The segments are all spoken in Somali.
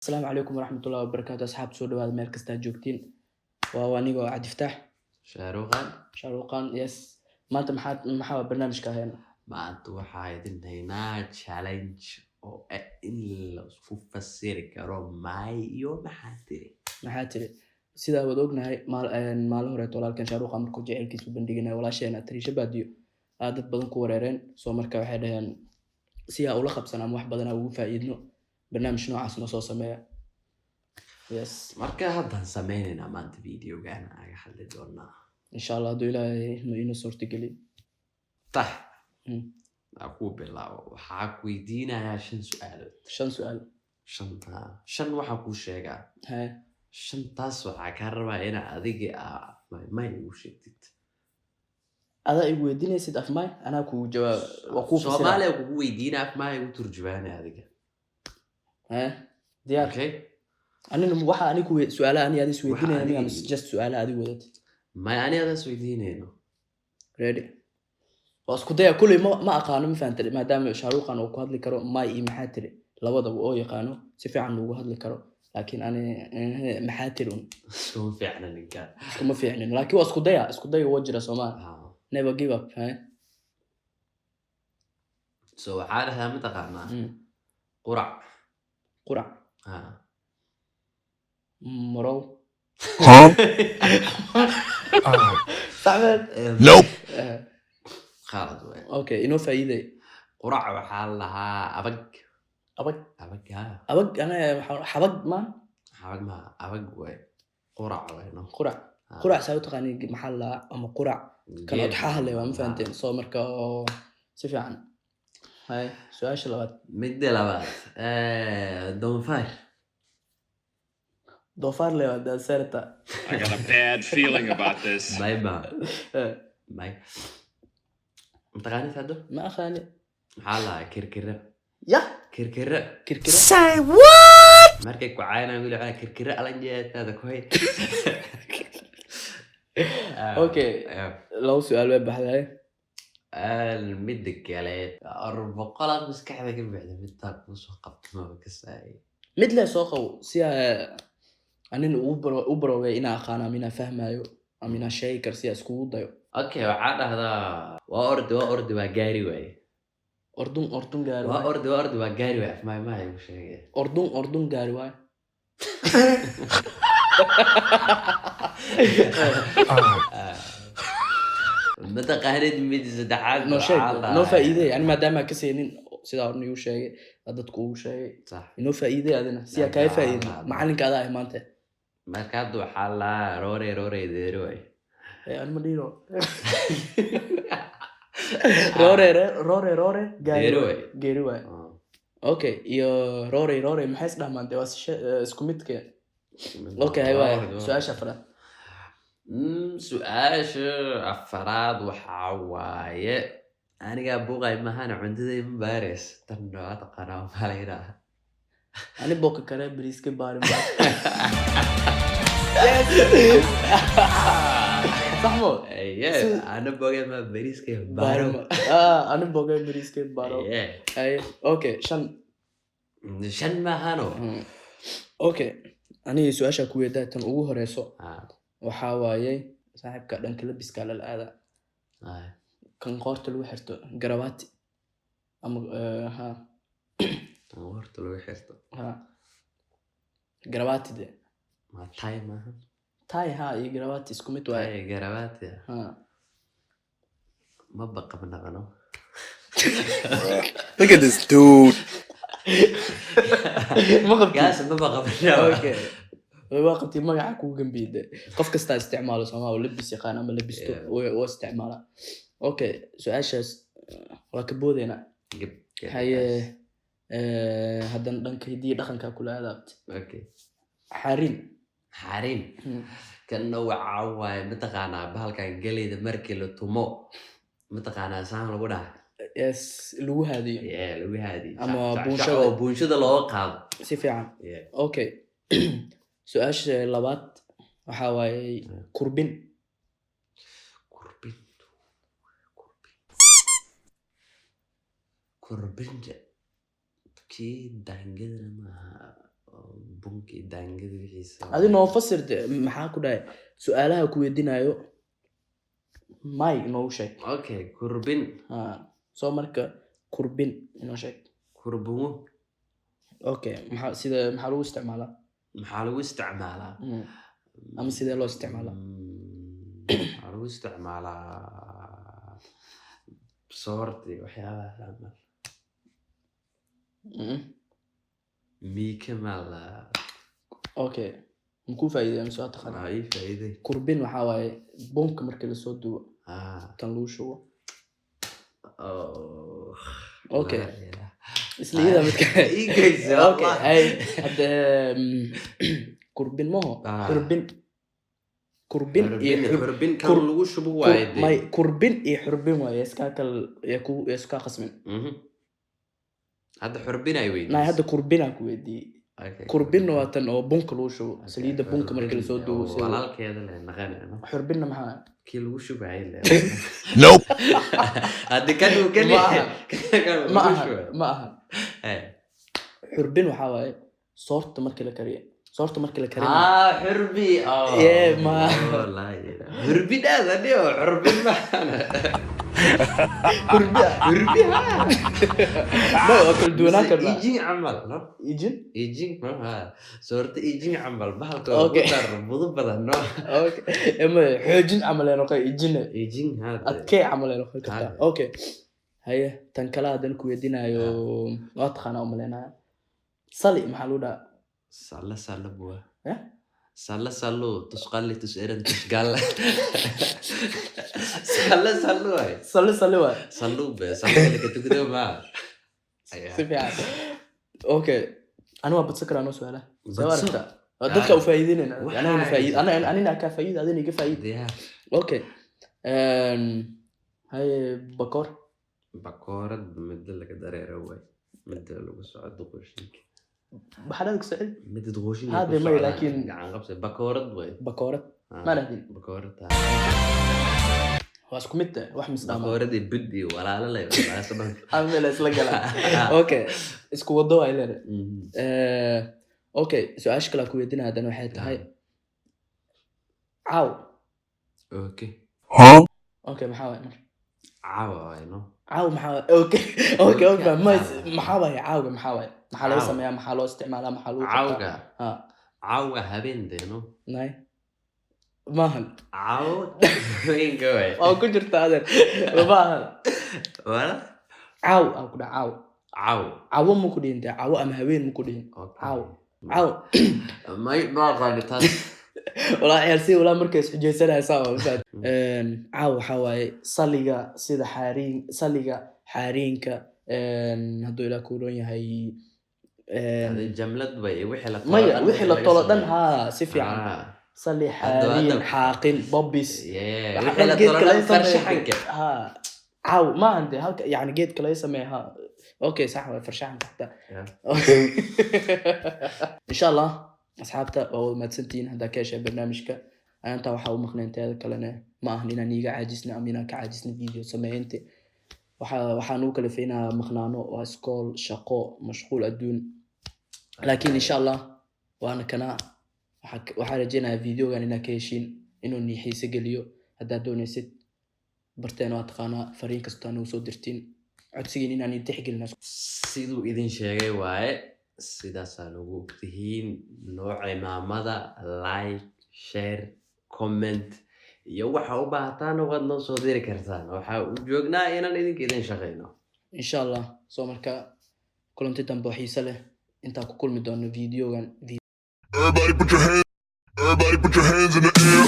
السلام عليكم ورحمة الله وبركاته أصحاب سو dhawaad meel kasta aad joogtiin waa anigoo Cabdi Fataax Shaaruqan yes maanta maxaa barnaamijka hayna maanta waxaa idin haynaa challenge oo in la isku fasiri karo may iyo maxaa tiri sida wada ognahay maalin hore walaalkan Shaaruqan markuu jecelkiisu bandhiganay walaasheena Tariisha Baadiyo dad badan ku wareereen soo marka waxay dhaheen si aan ula qabsanaa wax badan ugu faa'iidno barnaamij noocaas noo soo sameeya yes marka haddaan sameynayna maanta videogan aga hadli doonaa insha Allah haduu Ilaahay inoo suurtageliyo aku bilaabo waxaa ku weydiinayaa 5 su'aal shan waxaa ku sheegaa shantaas waxaa ka rabaa ina adiga may ugu sheegtid ada igu weydiinaysid af may anaa ku jawaab waa ku Soomaaliya ugu weydiinaa af may ugu turjubaanay adiga diyaar okay anina waxa anigu su'aalaha ani aad is weydiinayna ama just su'aalaha aad wadad may ani aad is weydiinayno ready wasku daya kulli ma aqaano ma fahantin maadaama Shaaruqan uu ku hadli karo may iyo maxaa tiri labadaba oo yaqaano si fiican ugu hadli karo laakiin ani maxaa tiri soo fiicna ninka kuma fiicnin laakiin wasku daya wajira Soomaali never give up so waxaa dhahaa ma taqaanaa qurac morow Nope. khalad way okay inoo faa'iiday qurac waxaa lahaa abag ana xabag way qurac saa u taqaani maxaa la ama qurac kan adxaha leh waa ma fahanteen soo marka si fiican hay su'aasha labaad midda labaad doofaar leh waa serta I got a bad feeling about this. bye mtaqaanid hadda ma aqaani maxaa lahaa kirkira ya kirkira Say what? markay ku caayinaan wili waxaa kirkira alanjeetada ku hay okay laba su'aal way baxday midda kale boqolaad maskaxda ka bixda midtaa kuu soo qabtama kasaay mid le soo qabo si anin u baroway inaa aqaana mina fahmayo amina shay kar si isku dayo okay waxaa dhahdaa waa ordi waa gaari waaye ordun gaari waa ordi waa gaari waaye afmaaymaha igu sheegay ordun gaari waaye mataqaanid mid saddexaad noo faa'iiday ani maadaama ka seenin sidaa horna igu sheegay dadku ugu sheegay inoo faa'iiday adina si kaa faa'iiday macalinka adaa ay maanta marka hadda waxaa lahaa roore deero waaye ani ma dhiiro roore geeri waaye okay iyo roore maxay isdhamaantay waa isku midka okay hay waaye su'aasha afraad su'aasha afraad waxaa waaye anigaa buuqay mahana cuntaday ma baareys tan waa taqaanaa maxaa la yidhaha ani boka kare bariiska baarin صحمو انا بوغي ما بريسكي بارو انا بوغي بريسكي بارو اي اوكي شن ما هانو اوكي اني سؤاشا ku weedaa tan ugu horeyso waxa waaye saaxibka dhanka labiska la aada kan qoorta lagu xirto garabaati ama qoorta lagu xirto garabaati de ma time تاي iyo garabaati isku mid waaye garabaati ma baqabna qano Look at this dude. ma qabti ma baqabna okay waqti magaca ku gambiide qof kasta isticmaalo Soomaali labis yaqaan ama labisto oo isticmaala okay su'aashaas waa ka boodayna haye hadan dhanka hidii dhaqanka kula aadaabta okay xarin kan waxaa waaye mataqaanaa bahalkan galeyda markii la tumo mataqaanaa saan lagu dhaha yes lagu haadiyo ama buunshada looga qaado si fiican okay su'aasha labaad waxaa waaye kurbin kii daangadana maaha bunki daangada wixiisa adi noo fasir maxaa ku dhahay su'aalaha ku weydiinayo may noo sheeg okay kurbin soo marka kurbin inoo sheeg kurbumo okay maxaa lagu isticmaalaa ama sidee loo isticmaalaa waxaa lagu isticmaalaa soorti waxyaabaha camal miikamala okay muku faa'iiday ama soo taqaan ay faa'iiday kurbin waxa waaye bunka markii la soo duwo kan lagu shubo okay isliida midka okay ay hada kurbin maho kurbin kan lagu shubo waaye may kurbin iyo xurbin waaye iska qasmin hadda xurbin ay weydii na hadda kurbin aan ku weydii kurbin waa tan oo bunka lagu shubo saliida bunka markii la soo duwo walaalkeeda la naqaano xurbinna maxaa kii lagu shubay Nope. hadda kan uu kali ma aha xurbin waxa waaye soorta markii la kariyo xurbi ma wallahi xurbi daada dio xurbin ma xurbi ma kala duwanaan karnaa ijin camal no ijin ma soorta ijin camal bahalka ugu dar budu badan no okay ama xoojin camal ee noqon ijin hada adkay camal ee noqon karta okay haye tan kala hadan ku weydiinayo waa taqaana umaleynaa sali maxaa loo dhahaa sala bua salo tusqali tuseran tusgal salo ay salo be salo ka tugdo ma sifiican okay anoo badsakra no su'aala sawarta dadka u faa'iideynayna anina ka faa'iido adina iga faa'iido okay haye bakoorad midda laga dareero way midda lagu socdo qorshinka بحالك سعيد مدد غوشين هذا ما لكن عن قبسة بكورد وين بكورد ما نهدين بكورد واسكو متى واحد مصدام بكورد بدي ولا لا لا سبحان عمل اسلقلا اوكي اسكو وضو اي لا اوكي سؤال شكلها كويدين هذا نوع حياتي هاي عاو اوكي Huh? اوكي محاوي عاو انه عاو محاوي اوكي ما محاوي عاو محاوي maxaa laga sameeyaa maxaa loo isticmaalaa maxaa lagu cawga habeendeeno nay maahan cawga way oo ku jirta adeer maahan wala caw ku dhac caw ma ku dhiintay caw ama habeen ma ku dhiin caw may qaali taas wala ciyaarsi wala markay xujeysanaysaa oo faad caw waxa waaye saliga sida xariinka hadduu ilaa ku roon yahay جملت بي وحي لا طولدن ها سي فيعن صلي حالين حاقن بوبيس وحي لا طولدن فرشحنك ها عاو ما عندي هلك يعني جيت كلا يسميها اوكي صح فرشحن حتى ان شاء الله اصحابته او ما تسنتين هذا كاش برنامجك انت waxa u maqnaanteeda kalena ma ahan inaan iga caajisna ama inaan ka caajisna video sameeynta waxaan u kala feynaa maqnaano waa iskool shaqo mashquul adduun laakiin insha Allah waana kana waxa rajeenaa videogan inaan ka heshiin inuu ni xiiso geliyo hadaa doonaysid barteen waa taqaana fariin kasta oo soo dirtiin codsigiin inaan idin tixgelino sidoo idin sheegay waaye sidaas aan ugu ogtihiin nooca maamada like share comment iyo waxa u baahataan waad noo soo diri kartaan waxa u joognaa inaan idin shaqeyno insha Allah soo marka kulanti dambe xiiso leh inta ku kulmi doono videogan Everybody put your hands in the air.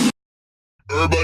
Everybody